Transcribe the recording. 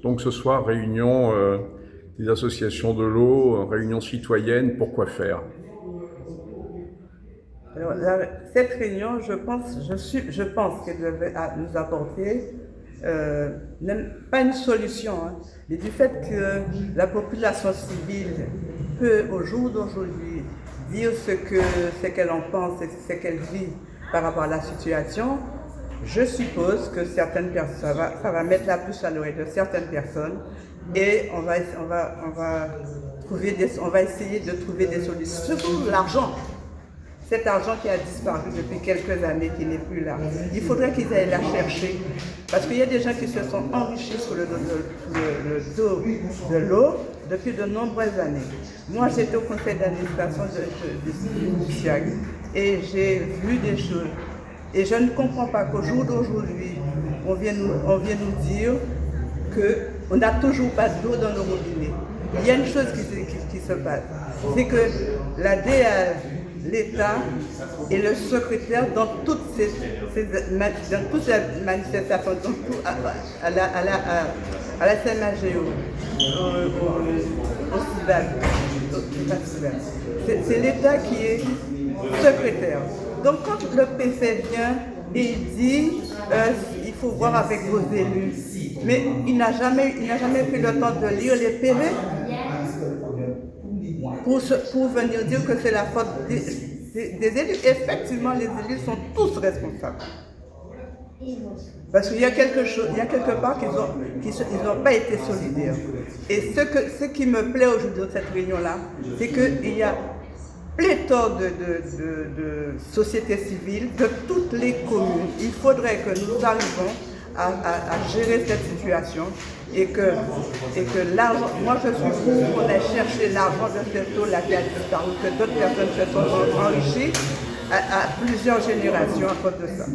Donc ce soir, réunion des associations de l'eau, réunion citoyenne, pourquoi faire? Alors, cette réunion, je pense qu'elle devait nous apporter, même pas une solution, hein, mais du fait que la population civile peut au jour d'aujourd'hui dire ce qu'elle en pense et ce qu'elle vit par rapport à la situation. Je suppose que certaines personnes, ça va mettre la puce à l'oreille de certaines personnes et on va essayer de trouver des solutions. Surtout l'argent. Cet argent qui a disparu depuis quelques années, qui n'est plus là. Il faudrait qu'ils aillent la chercher. Parce qu'il y a des gens qui se sont enrichis sur le dos de l'eau depuis de nombreuses années. Moi, j'étais au conseil d'administration du SIAG et j'ai vu des choses. Et je ne comprends pas qu'au jour d'aujourd'hui, on vient nous dire qu'on n'a toujours pas d'eau dans nos robinets. Il y a une chose qui se passe, c'est que la DA, l'État et le secrétaire, dans toutes ces manifestations, à la CMAGO, au CIVAG, c'est l'État qui est secrétaire. Donc quand le préfet vient et il dit il faut voir avec vos élus, mais il n'a jamais pris le temps de lire les PV pour venir dire que c'est la faute des élus. Effectivement, les élus sont tous responsables. Parce qu'il y a quelque part qu'ils n'ont pas été solidaires. Et ce qui me plaît aujourd'hui de cette réunion-là, c'est qu'il y a pléthore de sociétés civiles de toutes les communes. Il faudrait que nous arrivions à gérer cette situation et que l'argent, moi je suis pour qu'on aille chercher l'argent de cette eau-là qui a disparu, que d'autres personnes se sont enrichies à plusieurs générations à cause de ça.